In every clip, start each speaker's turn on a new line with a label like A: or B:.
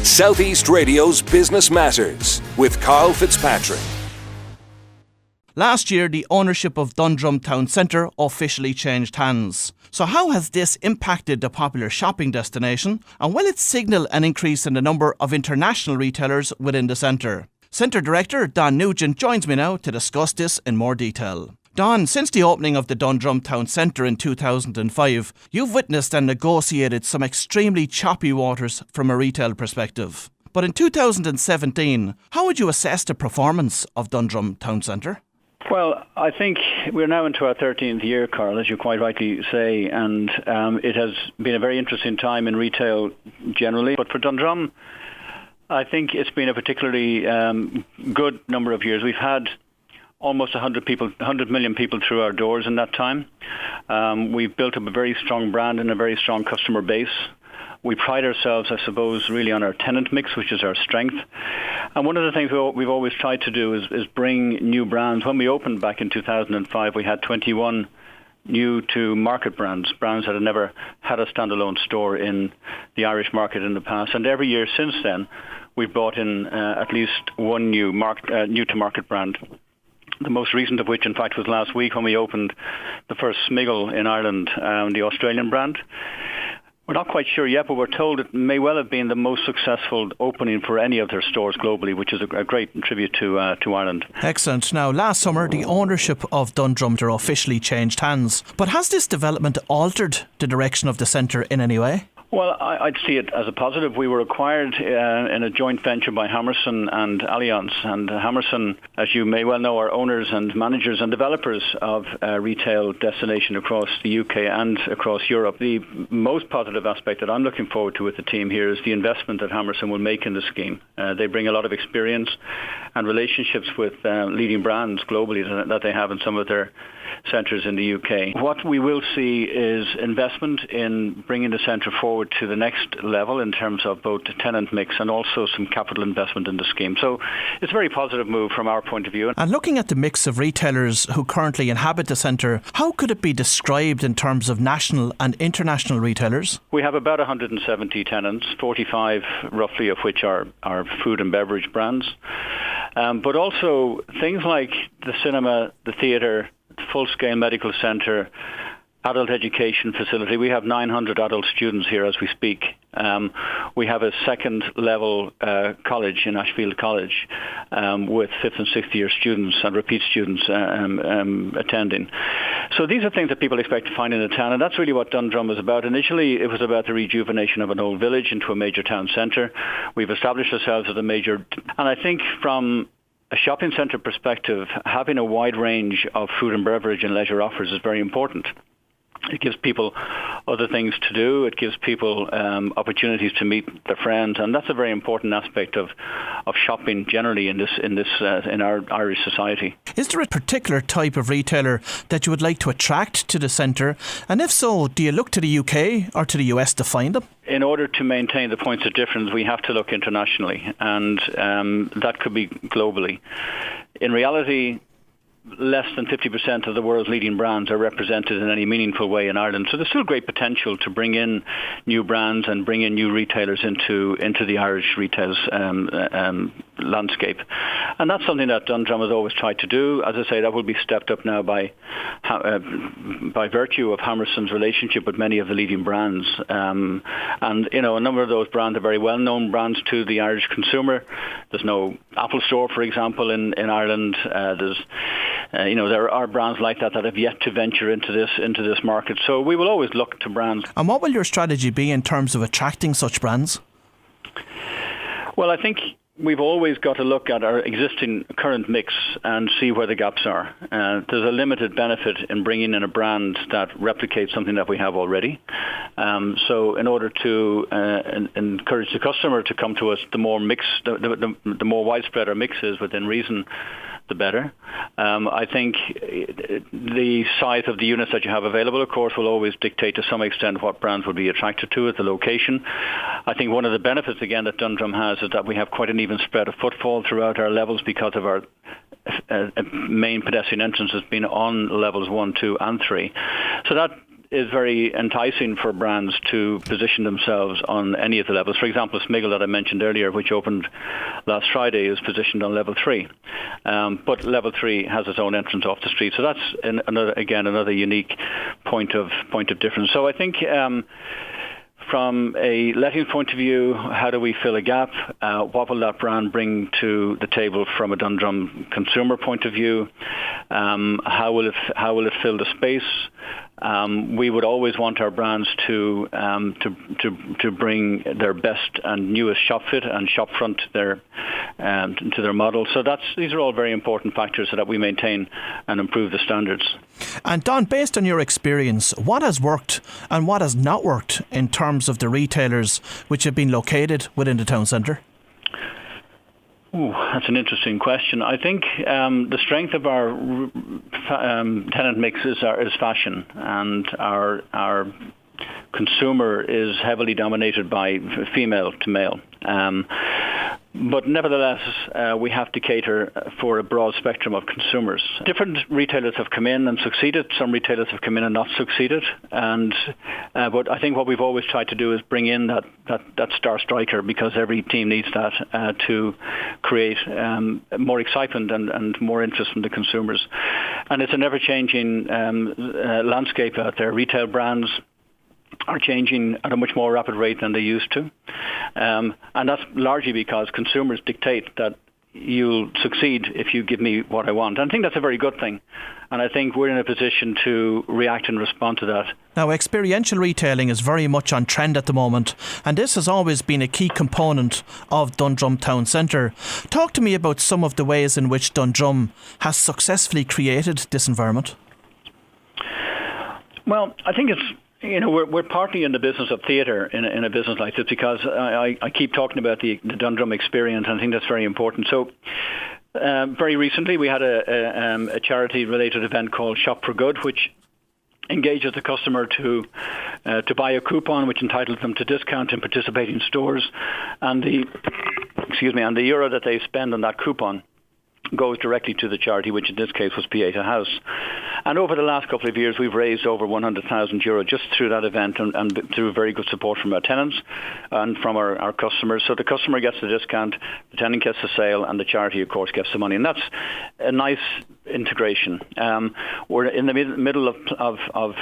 A: South East Radio's Business Matters with Karl Fitzpatrick.
B: Last year, the ownership of Dundrum Town Centre officially changed hands. So how has this impacted the popular shopping destination, and will it signal an increase in the number of international retailers within the centre? Centre Director Don Nugent joins me now to discuss this in more detail. Don, since the opening of the Dundrum Town Centre in 2005, you've witnessed and negotiated some extremely choppy waters from a retail perspective. But in 2017, how would you assess the performance of Dundrum Town Centre?
C: Well, I think we're now into our 13th year, Karl, as you quite rightly say, and it has been a very interesting time in retail generally. But for Dundrum, I think it's been a particularly good number of years. We've had almost 100 million people through our doors in that time. We've built up a very strong brand and a very strong customer base. We pride ourselves, I suppose, really on our tenant mix, which is our strength. And one of the things we've always tried to do is bring new brands. When we opened back in 2005, we had 21 new to market brands that had never had a standalone store in the Irish market in the past. And every year since then, we've brought in at least one new to market brand. The most recent of which, in fact, was last week when we opened the first Smiggle in Ireland, the Australian brand. We're not quite sure yet, but we're told it may well have been the most successful opening for any of their stores globally, which is a great tribute to Ireland.
B: Excellent. Now, last summer, the ownership of Dundrum officially changed hands. But has this development altered the direction of the centre in any way?
C: Well, I'd see it as a positive. We were acquired in a joint venture by Hammerson and Allianz. And Hammerson, as you may well know, are owners and managers and developers of retail destination across the UK and across Europe. The most positive aspect that I'm looking forward to with the team here is the investment that Hammerson will make in the scheme. They bring a lot of experience and relationships with leading brands globally that they have in some of their centres in the UK. What we will see is investment in bringing the centre forward to the next level in terms of both the tenant mix and also some capital investment in the scheme. So it's a very positive move from our point of view.
B: And looking at the mix of retailers who currently inhabit the centre, how could it be described in terms of national and international retailers?
C: We have about 170 tenants, 45 roughly of which are food and beverage brands. But also things like the cinema, the theatre, full-scale medical centre, adult education facility. We have 900 adult students here as we speak. We have a second-level college in Ashfield College with 5th and 6th year students and repeat students attending. So these are things that people expect to find in a town, and that's really what Dundrum is about. Initially, it was about the rejuvenation of an old village into a major town centre. We've established ourselves as a major, and I think from a shopping centre perspective, having a wide range of food and beverage and leisure offers is very important. It gives people other things to do. It gives people opportunities to meet their friends, and that's a very important aspect of shopping generally in our Irish society.
B: Is there a particular type of retailer that you would like to attract to the centre? And if so, do you look to the UK or to the US to find them?
C: In order to maintain the points of difference, we have to look internationally, and that could be globally. In reality, less than 50% of the world's leading brands are represented in any meaningful way in Ireland. So there's still great potential to bring in new brands and bring in new retailers into the Irish retail landscape. And that's something that Dundrum has always tried to do. As I say, that will be stepped up now by virtue of Hammerson's relationship with many of the leading brands. And, you know, a number of those brands are very well-known brands to the Irish consumer. There's no Apple Store, for example, in Ireland. There are brands like that have yet to venture into this market. So we will always look to brands.
B: And what will your strategy be in terms of attracting such brands?
C: Well, I think we've always got to look at our existing current mix and see where the gaps are. There's a limited benefit in bringing in a brand that replicates something that we have already. So in order to encourage the customer to come to us, the more widespread our mix is within reason, the better. I think the size of the units that you have available, of course, will always dictate to some extent what brands will be attracted to at the location. I think one of the benefits, again, that Dundrum has is that we have quite an even spread of footfall throughout our levels because of our main pedestrian entrance has been on levels 1, 2 and 3. So that is very enticing for brands to position themselves on any of the levels. For example, Smiggle that I mentioned earlier, which opened last Friday, is positioned on level 3. But level 3 has its own entrance off the street. So that's another unique point of difference. So I think from a letting point of view, how do we fill a gap? What will that brand bring to the table from a Dundrum consumer point of view? How will it fill the space? We would always want our brands to bring their best and newest shop fit and shop front to their model. So these are all very important factors so that we maintain and improve the standards.
B: And Don, based on your experience, what has worked and what has not worked in terms of the retailers which have been located within the town centre?
C: Ooh, that's an interesting question. I think the strength of our tenant mix is fashion, and our consumer is heavily dominated by female to male. But nevertheless, we have to cater for a broad spectrum of consumers. Different retailers have come in and succeeded. Some retailers have come in and not succeeded. But I think what we've always tried to do is bring in that star striker, because every team needs that to create more excitement and more interest from the consumers. And it's an ever-changing landscape out there. Retail brands are changing at a much more rapid rate than they used to. And that's largely because consumers dictate that you'll succeed if you give me what I want. And I think that's a very good thing. And I think we're in a position to react and respond to that.
B: Now, experiential retailing is very much on trend at the moment, and this has always been a key component of Dundrum Town Centre. Talk to me about some of the ways in which Dundrum has successfully created this environment.
C: Well, I think we're partly in the business of theatre in a business like this, because I keep talking about the Dundrum experience, and I think that's very important. So very recently we had a charity-related event called Shop for Good, which engages the customer to buy a coupon which entitles them to discount in participating stores, and the euro that they spend on that coupon goes directly to the charity, which in this case was Pieta House. And over the last couple of years, we've raised over €100,000 just through that event, and through very good support from our tenants and from our customers. So the customer gets the discount, the tenant gets the sale, and the charity, of course, gets the money. And that's a nice integration. We're in the middle of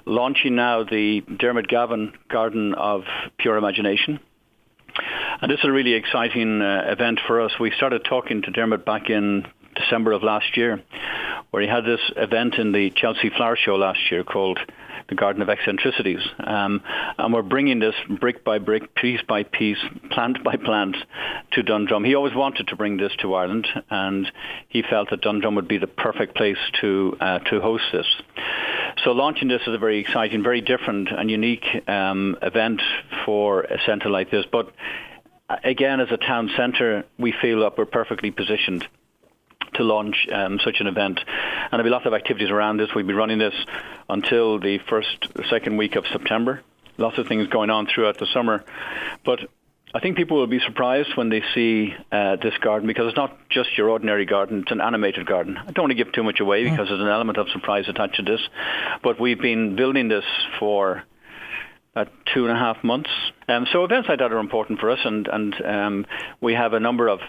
C: launching now the Dermot Gavin Garden of Pure Imagination. And this is a really exciting event for us. We started talking to Dermot back in December of last year, where he had this event in the Chelsea Flower Show last year called the Garden of Eccentricities. And we're bringing this brick by brick, piece by piece, plant by plant to Dundrum. He always wanted to bring this to Ireland, and he felt that Dundrum would be the perfect place to host this. So launching this is a very exciting, very different and unique event for a centre like this. But again, as a town centre, we feel that we're perfectly positioned to launch such an event. And there'll be lots of activities around this. We'll be running this until the second week of September. Lots of things going on throughout the summer. But I think people will be surprised when they see this garden, because it's not just your ordinary garden, it's an animated garden. I don't want to give too much away because there's an element of surprise attached to this. But we've been building this for 2.5 months. So events like that are important for us, and we have a number of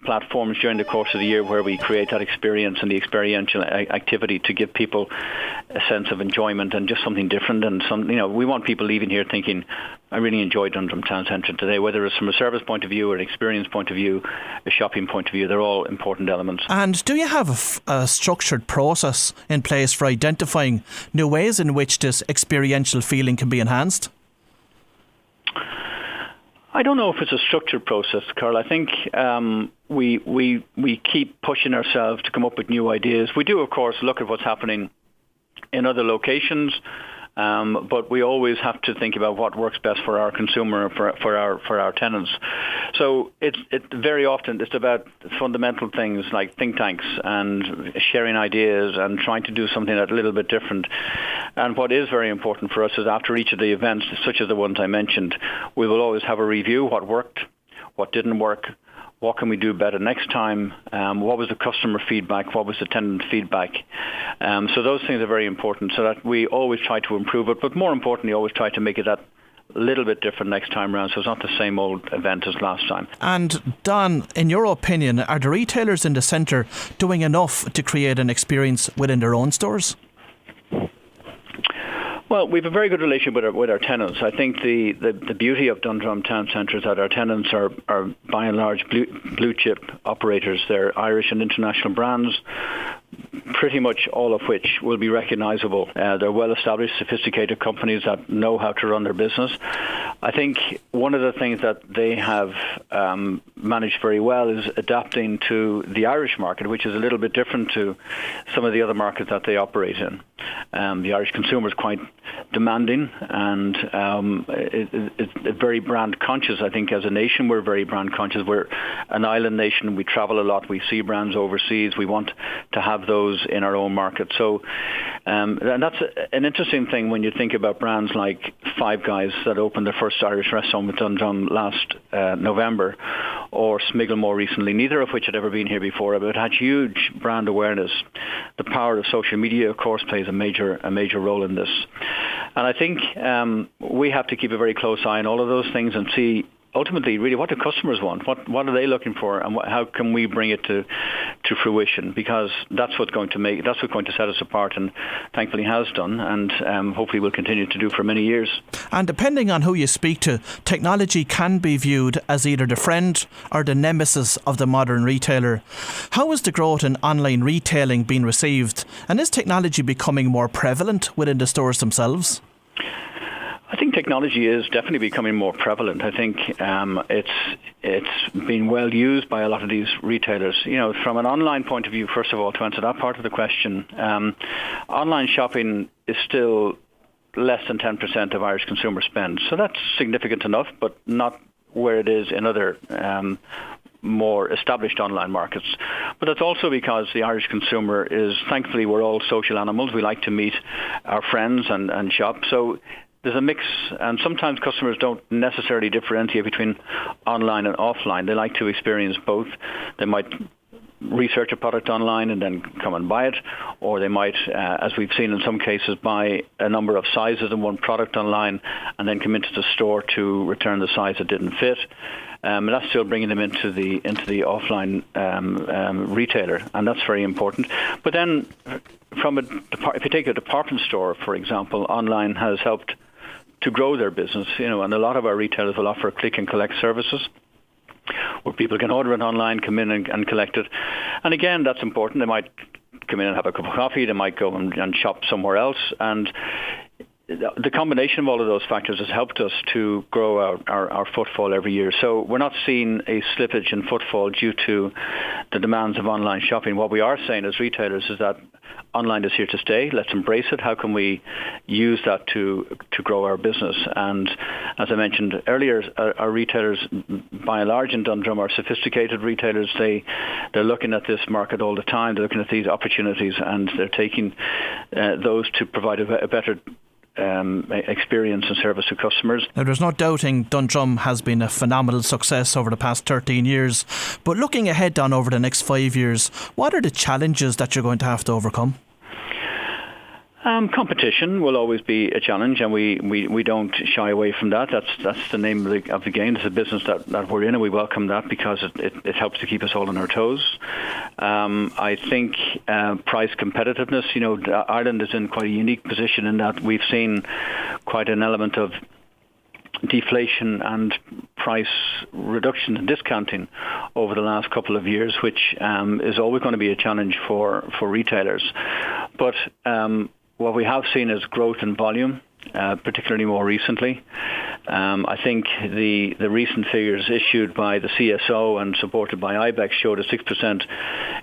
C: platforms during the course of the year where we create that experience and the experiential activity to give people a sense of enjoyment and just something different. And we want people leaving here thinking, I really enjoyed Dundrum Town Centre today, whether it's from a service point of view or an experience point of view, a shopping point of view. They're all important elements.
B: And do you have a structured process in place for identifying new ways in which this experiential feeling can be enhanced?
C: I don't know if it's a structured process, Karl. I think we keep pushing ourselves to come up with new ideas. We do, of course, look at what's happening in other locations, but we always have to think about what works best for our consumer, for our tenants. So it very often it's about fundamental things like think tanks and sharing ideas and trying to do something that's a little bit different. And what is very important for us is after each of the events, such as the ones I mentioned, we will always have a review: what worked, what didn't work, what can we do better next time? What was the customer feedback? What was the tenant feedback? So those things are very important, so that we always try to improve it, but more importantly, always try to make it that little bit different next time around, so it's not the same old event as last time.
B: And Don, in your opinion, are the retailers in the centre doing enough to create an experience within their own stores?
C: Well, we have a very good relationship with our tenants. I think the beauty of Dundrum Town Centre is that our tenants are by and large blue chip operators. They're Irish and international brands, pretty much all of which will be recognisable. They're well-established, sophisticated companies that know how to run their business. I think one of the things that they have managed very well is adapting to the Irish market, which is a little bit different to some of the other markets that they operate in. The Irish consumer is quite demanding and it's very brand conscious. I think as a nation we're very brand conscious. We're an island nation. We travel a lot. We see brands overseas. We want to have those in our own market. So and that's an interesting thing when you think about brands like Five Guys that opened their first Irish restaurant with Dundrum last November, or Smiggle more recently, neither of which had ever been here before, but had huge brand awareness. The power of social media, of course, plays a major role in this. And I think we have to keep a very close eye on all of those things and see ultimately really what do customers want, what are they looking for, and how can we bring it to fruition, because that's what's going to set us apart, and thankfully has done, and hopefully will continue to do for many years.
B: And depending on who you speak to, technology can be viewed as either the friend or the nemesis of the modern retailer. How has the growth in online retailing been received, and is technology becoming more prevalent within the stores themselves?
C: I think technology is definitely becoming more prevalent. I think it's been well used by a lot of these retailers. You know, from an online point of view, first of all, to answer that part of the question, online shopping is still less than 10% of Irish consumer spend. So that's significant enough, but not where it is in other more established online markets. But that's also because the Irish consumer is, thankfully, we're all social animals. We like to meet our friends and shop. So there's a mix, and sometimes customers don't necessarily differentiate between online and offline. They like to experience both. They might research a product online and then come and buy it, or they might, as we've seen in some cases, buy a number of sizes in one product online and then come into the store to return the size that didn't fit. And that's still bringing them into the offline retailer, and that's very important. But then, if you take a department store, for example, online has helped to grow their business, and a lot of our retailers will offer click and collect services where people can order it online, come in and collect it. And again, that's important. They might come in and have a cup of coffee. They might go and shop somewhere else. And the combination of all of those factors has helped us to grow our footfall every year. So we're not seeing a slippage in footfall due to the demands of online shopping. What we are saying as retailers is that online is here to stay. Let's embrace it. How can we use that to grow our business? And as I mentioned earlier, our retailers, by and large in Dundrum, are sophisticated retailers. They're looking at this market all the time. They're looking at these opportunities, and they're taking those to provide a better experience and service to customers.
B: Now, there's no doubting Dundrum has been a phenomenal success over the past 13 years. But looking ahead on over the next 5 years, what are the challenges that you're going to have to overcome?
C: Competition will always be a challenge, and we don't shy away from that. That's the name of the game. It's a business that we're in, and we welcome that because it helps to keep us all on our toes. I think price competitiveness, Ireland is in quite a unique position in that we've seen quite an element of deflation and price reduction and discounting over the last couple of years, which is always going to be a challenge for retailers. But what we have seen is growth in volume, particularly more recently. I think the recent figures issued by the CSO and supported by IBEX showed a 6%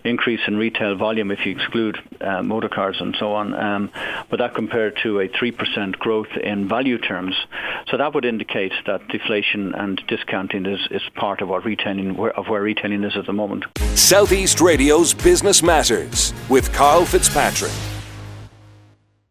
C: increase in retail volume if you exclude motor cars and so on, but that compared to a 3% growth in value terms. So that would indicate that deflation and discounting is part of where retailing is at the moment.
A: Southeast Radio's Business Matters with Karl Fitzpatrick.